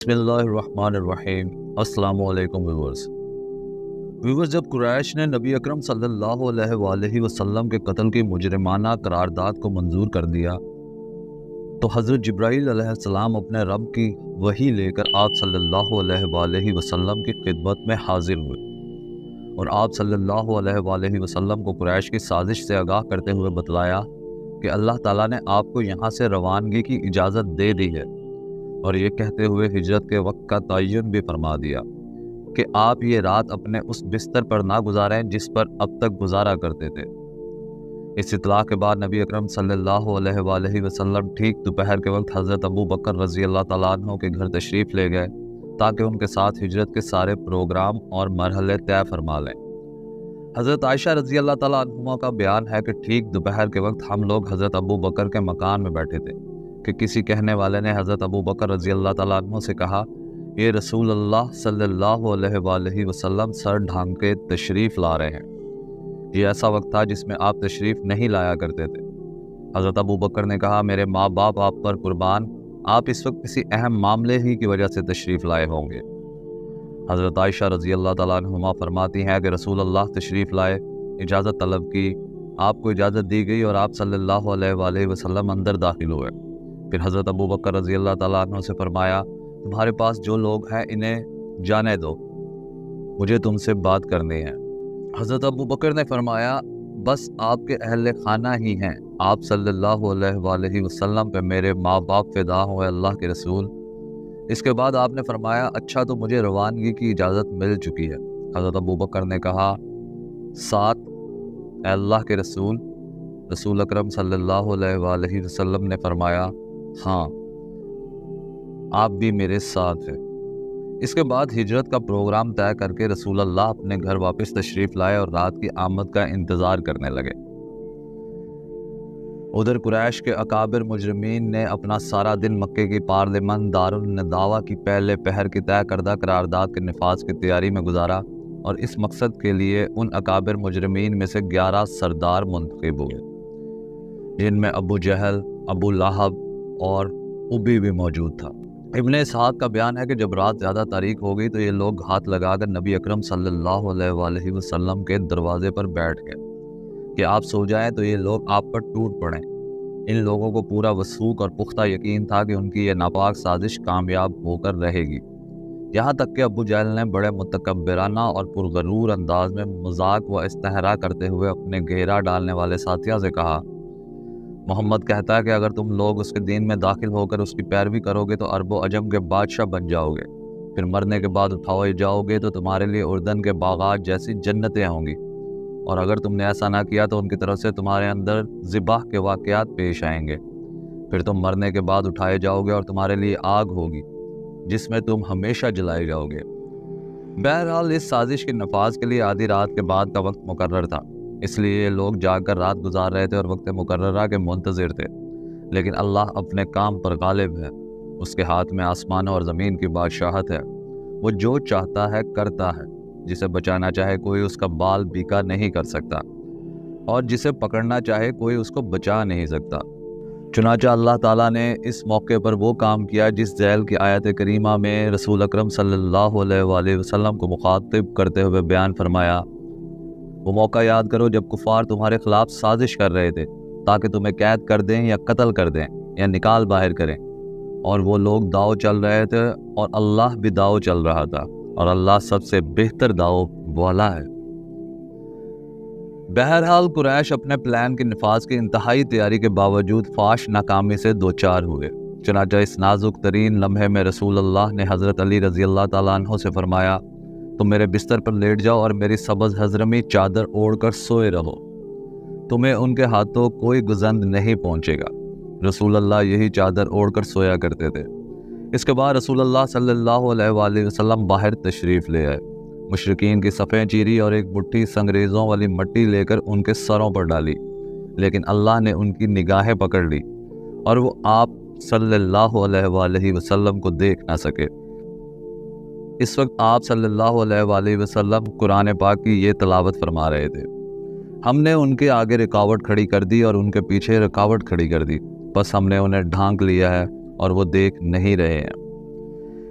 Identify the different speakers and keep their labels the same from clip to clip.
Speaker 1: بسم اللہ الرحمن الرحیم۔ السلام علیکم ویورز، جب قریش نے نبی اکرم صلی اللہ علیہ وآلہ وسلم کے قتل کی مجرمانہ قرارداد کو منظور کر دیا تو حضرت جبرائیل علیہ السلام اپنے رب کی وحی لے کر آپ صلی اللہ علیہ وآلہ وسلم کی خدمت میں حاضر ہوئے اور آپ صلی اللہ علیہ وآلہ وسلم کو قریش کی سازش سے آگاہ کرتے ہوئے بتلایا کہ اللہ تعالیٰ نے آپ کو یہاں سے روانگی کی اجازت دے دی ہے، اور یہ کہتے ہوئے ہجرت کے وقت کا تعین بھی فرما دیا کہ آپ یہ رات اپنے اس بستر پر نہ گزاریں جس پر اب تک گزارا کرتے تھے۔ اس اطلاع کے بعد نبی اکرم صلی اللہ علیہ وآلہ وسلم ٹھیک دوپہر کے وقت حضرت ابو بکر رضی اللہ تعالیٰ عنہ کے گھر تشریف لے گئے تاکہ ان کے ساتھ ہجرت کے سارے پروگرام اور مرحلے طے فرما لیں۔ حضرت عائشہ رضی اللہ تعالیٰ عنہ کا بیان ہے کہ ٹھیک دوپہر کے وقت ہم لوگ حضرت ابو بکر کے مکان میں بیٹھے تھے کہ کسی کہنے والے نے حضرت ابو بکر رضی اللہ تعالیٰ عنہ سے کہا، یہ رسول اللہ صلی اللہ علیہ وآلہ وسلم سر ڈھانک کے تشریف لا رہے ہیں۔ یہ ایسا وقت تھا جس میں آپ تشریف نہیں لایا کرتے تھے۔ حضرت ابو بکر نے کہا، میرے ماں باپ آپ پر قربان، آپ اس وقت کسی اہم معاملے ہی کی وجہ سے تشریف لائے ہوں گے۔ حضرت عائشہ رضی اللہ تعالیٰ عنہما فرماتی ہیں کہ رسول اللہ تشریف لائے، اجازت طلب کی، آپ کو اجازت دی گئی اور آپ صلی اللہ علیہ وآلہ وسلم اندر داخل ہوئے۔ پھر حضرت ابو بکر رضی اللہ تعالیٰ عنہ سے فرمایا، تمہارے پاس جو لوگ ہیں انہیں جانے دو، مجھے تم سے بات کرنی ہے۔ حضرت ابو بکر نے فرمایا، بس آپ کے اہل خانہ ہی ہیں، آپ صلی اللہ علیہ وآلہ وسلم پہ میرے ماں باپ فدا ہوئے اللہ کے رسول۔ اس کے بعد آپ نے فرمایا، اچھا تو مجھے روانگی کی اجازت مل چکی ہے۔ حضرت ابو بکر نے کہا، ساتھ اے اللہ کے رسول۔ رسول اکرم صلی اللہ علیہ وآلہ وسلم نے فرمایا، ہاں آپ بھی میرے ساتھ ہیں۔ اس کے بعد ہجرت کا پروگرام طے کر کے رسول اللہ اپنے گھر واپس تشریف لائے اور رات کی آمد کا انتظار کرنے لگے۔ ادھر قریش کے اکابر مجرمین نے اپنا سارا دن مکے کی پارلیمان دارالندوا کی پہلے پہر کی طے کردہ قرارداد کے نفاذ کی تیاری میں گزارا، اور اس مقصد کے لیے ان اکابر مجرمین میں سے 11 سردار منتخب ہوئے، جن میں ابو جہل، ابو لہب اور ابی بھی موجود تھا۔ ابن اسحاق کا بیان ہے کہ جب رات زیادہ تاریک ہو گئی تو یہ لوگ ہاتھ لگا کر نبی اکرم صلی اللہ علیہ وآلہ وسلم کے دروازے پر بیٹھ گئے کہ آپ سو جائیں تو یہ لوگ آپ پر ٹوٹ پڑیں۔ ان لوگوں کو پورا وثوق اور پختہ یقین تھا کہ ان کی یہ ناپاک سازش کامیاب ہو کر رہے گی، یہاں تک کہ ابو جہل نے بڑے متکبرانہ اور پرغرور انداز میں مذاق و استہزاء کرتے ہوئے اپنے گھیرا ڈالنے والے ساتھیوں سے کہا، محمد کہتا ہے کہ اگر تم لوگ اس کے دین میں داخل ہو کر اس کی پیروی کرو گے تو عرب و عجم کے بادشاہ بن جاؤ گے، پھر مرنے کے بعد اٹھائے جاؤ گے تو تمہارے لیے اردن کے باغات جیسی جنتیں ہوں گی، اور اگر تم نے ایسا نہ کیا تو ان کی طرف سے تمہارے اندر ذبح کے واقعات پیش آئیں گے، پھر تم مرنے کے بعد اٹھائے جاؤ گے اور تمہارے لیے آگ ہوگی جس میں تم ہمیشہ جلائے جاؤ گے۔ بہرحال اس سازش کے نفاذ کے لیے آدھی رات کے بعد کا وقت مقرر تھا، اس لیے یہ لوگ جاگ کر رات گزار رہے تھے اور وقت مقررہ کے منتظر تھے، لیکن اللہ اپنے کام پر غالب ہے، اس کے ہاتھ میں آسمانوں اور زمین کی بادشاہت ہے، وہ جو چاہتا ہے کرتا ہے، جسے بچانا چاہے کوئی اس کا بال بیکا نہیں کر سکتا، اور جسے پکڑنا چاہے کوئی اس کو بچا نہیں سکتا۔ چنانچہ اللہ تعالیٰ نے اس موقع پر وہ کام کیا جس ذیل کی آیت کریمہ میں رسول اکرم صلی اللہ علیہ وآلہ وسلم کو مخاطب کرتے ہوئے بیان فرمایا، وہ موقع یاد کرو جب کفار تمہارے خلاف سازش کر رہے تھے تاکہ تمہیں قید کر دیں یا قتل کر دیں یا نکال باہر کریں، اور وہ لوگ داؤ چل رہے تھے اور اللہ بھی داؤ چل رہا تھا، اور اللہ سب سے بہتر داؤ والا ہے۔ بہرحال قریش اپنے پلان کے نفاذ کی انتہائی تیاری کے باوجود فاش ناکامی سے دوچار ہوئے۔ چنانچہ اس نازک ترین لمحے میں رسول اللہ نے حضرت علی رضی اللہ تعالیٰ عنہ سے فرمایا، تم میرے بستر پر لیٹ جاؤ اور میری سبز حضرمی چادر اوڑھ کر سوئے رہو، تمہیں ان کے ہاتھوں کوئی گزند نہیں پہنچے گا۔ رسول اللہ یہی چادر اوڑھ کر سویا کرتے تھے۔ اس کے بعد رسول اللہ صلی اللہ علیہ وآلہ وسلم باہر تشریف لے آئے، مشرکین کی صفیں چیری اور ایک مٹھی سنگریزوں والی مٹی لے کر ان کے سروں پر ڈالی، لیکن اللہ نے ان کی نگاہیں پکڑ لی اور وہ آپ صلی اللہ علیہ وآلہ وسلم کو دیکھ نہ سکے۔ اس وقت آپ صلی اللہ علیہ وآلہ وسلم قرآن پاک کی یہ تلاوت فرما رہے تھے، ہم نے ان کے آگے رکاوٹ کھڑی کر دی اور ان کے پیچھے رکاوٹ کھڑی کر دی، بس ہم نے انہیں ڈھانک لیا ہے اور وہ دیکھ نہیں رہے ہیں۔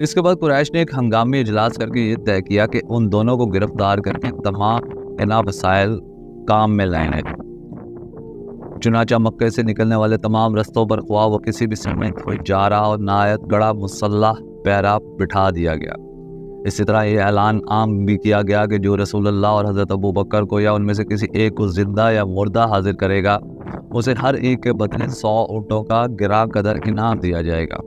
Speaker 1: اس کے بعد قریش نے ایک ہنگامی اجلاس کر کے یہ طے کیا کہ ان دونوں کو گرفتار کر کے تمام وسائل کام میں لائیں گے۔ چنانچہ مکے سے نکلنے والے تمام رستوں پر خواہ وہ کسی بھی سمت کوئی جا رہا اور نہایت گڑا مسلح پیرا بٹھا دیا گیا۔ اسی طرح یہ اعلان عام بھی کیا گیا کہ جو رسول اللہ اور حضرت ابو بکر کو یا ان میں سے کسی ایک کو زندہ یا مردہ حاضر کرے گا، اسے ہر ایک کے بدلے 100 اونٹوں کا گراں قدر انعام دیا جائے گا۔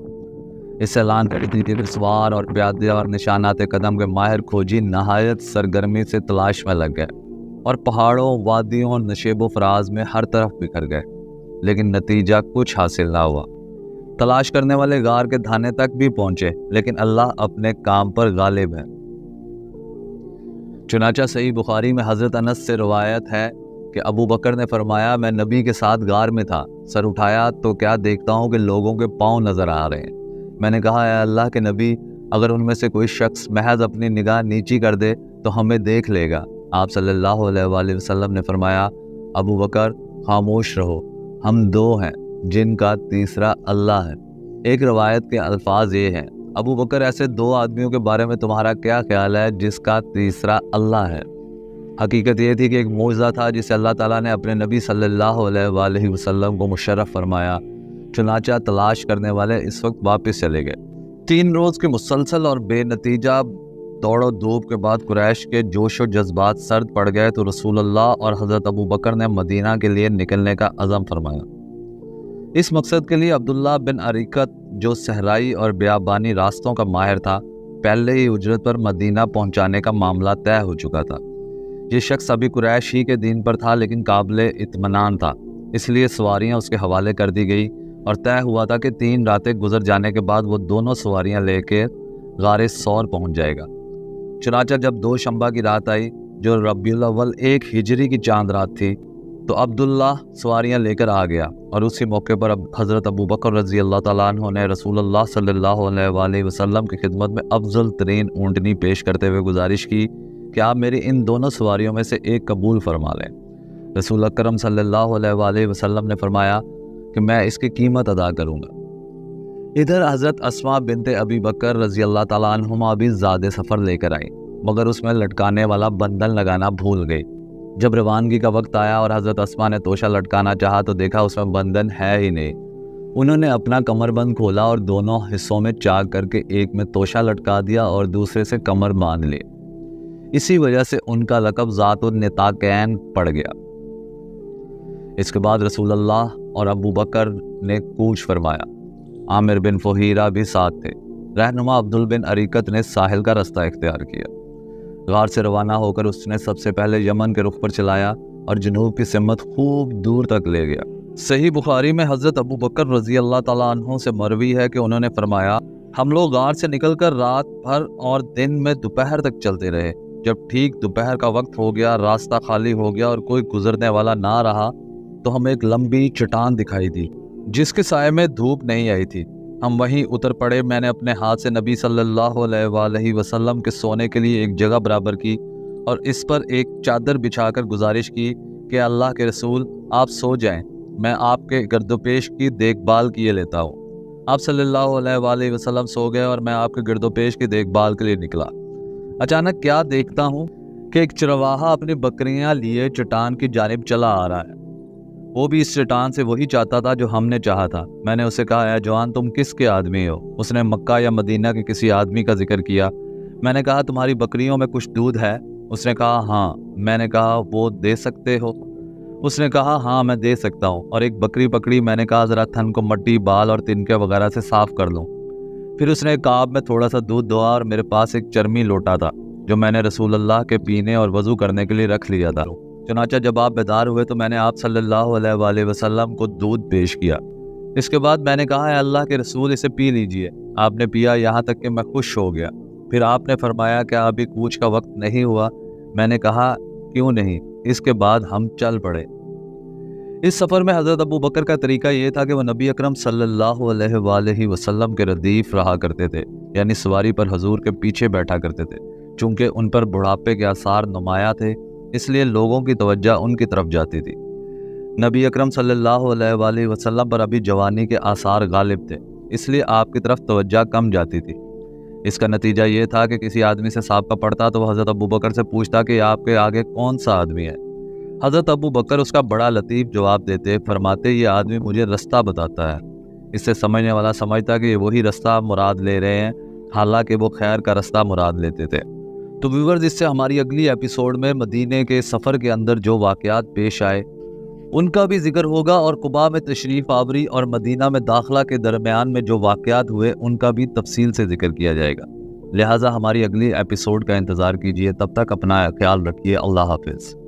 Speaker 1: اس اعلان کر دی کہ سوار اور پیادے اور نشانات قدم کے ماہر کھوجی نہایت سرگرمی سے تلاش میں لگ گئے اور پہاڑوں، وادیوں، نشیب و فراز میں ہر طرف بکھر گئے، لیکن نتیجہ کچھ حاصل نہ ہوا۔ تلاش کرنے والے غار کے دھانے تک بھی پہنچے، لیکن اللہ اپنے کام پر غالب ہے۔ چنانچہ صحیح بخاری میں حضرت انس سے روایت ہے کہ ابو بکر نے فرمایا، میں نبی کے ساتھ غار میں تھا، سر اٹھایا تو کیا دیکھتا ہوں کہ لوگوں کے پاؤں نظر آ رہے ہیں۔ میں نے کہا، اے اللہ کے نبی، اگر ان میں سے کوئی شخص محض اپنی نگاہ نیچی کر دے تو ہمیں دیکھ لے گا۔ آپ صلی اللہ علیہ وآلہ وسلم نے فرمایا، ابو بکر خاموش رہو، ہم دو ہیں جن کا تیسرا اللہ ہے۔ ایک روایت کے الفاظ یہ ہیں، ابو بکر ایسے دو آدمیوں کے بارے میں تمہارا کیا خیال ہے جس کا تیسرا اللہ ہے؟ حقیقت یہ تھی کہ ایک معجزہ تھا جسے اللہ تعالیٰ نے اپنے نبی صلی اللہ علیہ وآلہ وسلم کو مشرف فرمایا۔ چنانچہ تلاش کرنے والے اس وقت واپس چلے گئے۔ 3 روز کے مسلسل اور بے نتیجہ دوڑ و دھوپ کے بعد قریش کے جوش و جذبات سرد پڑ گئے تو رسول اللہ اور حضرت ابو بکر نے مدینہ کے لیے نکلنے کا عزم فرمایا۔ اس مقصد کے لیے عبداللہ بن عریقت، جو صحرائی اور بیابانی راستوں کا ماہر تھا، پہلے ہی اجرت پر مدینہ پہنچانے کا معاملہ طے ہو چکا تھا۔ یہ شخص ابھی قریش ہی کے دین پر تھا، لیکن قابل اطمینان تھا، اس لیے سواریاں اس کے حوالے کر دی گئی اور طے ہوا تھا کہ 3 راتیں گزر جانے کے بعد وہ دونوں سواریاں لے کے غار ثور پہنچ جائے گا۔ چنانچہ جب 2 شنبہ کی رات آئی، جو ربیع الاول 1 ہجری کی چاند رات تھی، تو عبداللہ سواریاں لے کر آ گیا، اور اسی موقع پر حضرت ابو بکر رضی اللہ تعالیٰ عنہ نے رسول اللہ صلی اللہ علیہ وآلہ وسلم کی خدمت میں افضل ترین اونٹنی پیش کرتے ہوئے گزارش کی کہ آپ میری ان دونوں سواریوں میں سے ایک قبول فرما لیں۔ رسول اکرم صلی اللہ علیہ وآلہ وسلم نے فرمایا کہ میں اس کی قیمت ادا کروں گا۔ ادھر حضرت اسماء بنت ابی بکر رضی اللہ تعالیٰ عنہما بھی زاد سفر لے کر آئی، مگر اس میں لٹکانے والا بندل لگانا بھول گئی۔ جب روانگی کا وقت آیا اور حضرت اسماء نے توشہ لٹکانا چاہا تو دیکھا اس میں بندن ہے ہی نہیں۔ انہوں نے اپنا کمر بند کھولا اور دونوں حصوں میں چاک کر کے ایک میں توشہ لٹکا دیا اور دوسرے سے کمر باندھ لی۔ اسی وجہ سے ان کا لقب ذات النطاقین پڑ گیا۔ اس کے بعد رسول اللہ اور ابو بکر نے کوچ فرمایا۔ عامر بن فہیرہ بھی ساتھ تھے۔ رہنما عبدال بن عریقت نے ساحل کا رستہ اختیار کیا۔ غار سے روانہ ہو کر اس نے سب سے پہلے یمن کے رخ پر چلایا اور جنوب کی سمت خوب دور تک لے گیا۔ صحیح بخاری میں حضرت ابو بکر رضی اللہ تعالیٰ عنہ سے مروی ہے کہ انہوں نے فرمایا، ہم لوگ غار سے نکل کر رات بھر اور دن میں دوپہر تک چلتے رہے۔ جب ٹھیک دوپہر کا وقت ہو گیا، راستہ خالی ہو گیا اور کوئی گزرنے والا نہ رہا تو ہمیں ایک لمبی چٹان دکھائی دی جس کے سائے میں دھوپ نہیں آئی تھی۔ ہم وہیں اتر پڑے۔ میں نے اپنے ہاتھ سے نبی صلی اللہ علیہ وآلہ وسلم کے سونے کے لیے ایک جگہ برابر کی اور اس پر ایک چادر بچھا کر گزارش کی کہ اللہ کے رسول آپ سو جائیں، میں آپ کے گرد و پیش کی دیکھ بھال کیے لیتا ہوں۔ آپ صلی اللہ علیہ وآلہ وسلم سو گئے اور میں آپ کے گرد و پیش کی دیکھ بھال کے لیے نکلا۔ اچانک کیا دیکھتا ہوں کہ ایک چرواہا اپنی بکریاں لیے چٹان کی جانب چلا آ رہا ہے۔ وہ بھی اس چٹان سے وہی چاہتا تھا جو ہم نے چاہا تھا۔ میں نے اسے کہا، اے جوان، تم کس کے آدمی ہو؟ اس نے مکہ یا مدینہ کے کسی آدمی کا ذکر کیا۔ میں نے کہا، تمہاری بکریوں میں کچھ دودھ ہے؟ اس نے کہا، ہاں۔ میں نے کہا، وہ دے سکتے ہو؟ اس نے کہا، ہاں میں دے سکتا ہوں، اور ایک بکری پکڑی۔ میں نے کہا، ذرا تھن کو مٹی، بال اور تنکے وغیرہ سے صاف کر لوں۔ پھر اس نے کعب میں تھوڑا سا دودھ دھویا اور میرے پاس ایک چرمی لوٹا تھا جو میں نے رسول اللہ کے پینے اور وضو کرنے کے لیے رکھ لیا تھا۔ چنانچہ جب آپ بیدار ہوئے تو میں نے آپ صلی اللہ علیہ وآلہ وسلم کو دودھ پیش کیا۔ اس کے بعد میں نے کہا، اے اللہ کے رسول، اسے پی لیجئے۔ آپ نے پیا یہاں تک کہ میں خوش ہو گیا۔ پھر آپ نے فرمایا کہ ابھی کوچ کا وقت نہیں ہوا؟ میں نے کہا، کیوں نہیں؟ اس کے بعد ہم چل پڑے۔ اس سفر میں حضرت ابو بکر کا طریقہ یہ تھا کہ وہ نبی اکرم صلی اللہ علیہ وآلہ وسلم کے ردیف رہا کرتے تھے، یعنی سواری پر حضور کے پیچھے بیٹھا کرتے تھے۔ چونکہ ان پر بڑھاپے کے آثار نمایاں تھے، اس لیے لوگوں کی توجہ ان کی طرف جاتی تھی۔ نبی اکرم صلی اللہ علیہ وآلہ وسلم پر ابھی جوانی کے آثار غالب تھے، اس لیے آپ کی طرف توجہ کم جاتی تھی۔ اس کا نتیجہ یہ تھا کہ کسی آدمی سے سابقہ پڑھتا تو وہ حضرت ابو بکر سے پوچھتا کہ آپ کے آگے کون سا آدمی ہے۔ حضرت ابو بکر اس کا بڑا لطیف جواب دیتے، فرماتے یہ آدمی مجھے رستہ بتاتا ہے۔ اس سے سمجھنے والا سمجھتا کہ یہ وہی رستہ مراد لے رہے ہیں، حالانکہ وہ خیر کا رستہ مراد لیتے تھے۔ تو ویورز، اس سے ہماری اگلی ایپیسوڈ میں مدینے کے سفر کے اندر جو واقعات پیش آئے ان کا بھی ذکر ہوگا، اور قباء میں تشریف آوری اور مدینہ میں داخلہ کے درمیان میں جو واقعات ہوئے ان کا بھی تفصیل سے ذکر کیا جائے گا۔ لہٰذا ہماری اگلی ایپیسوڈ کا انتظار کیجیے۔ تب تک اپنا خیال رکھیے۔ اللہ حافظ۔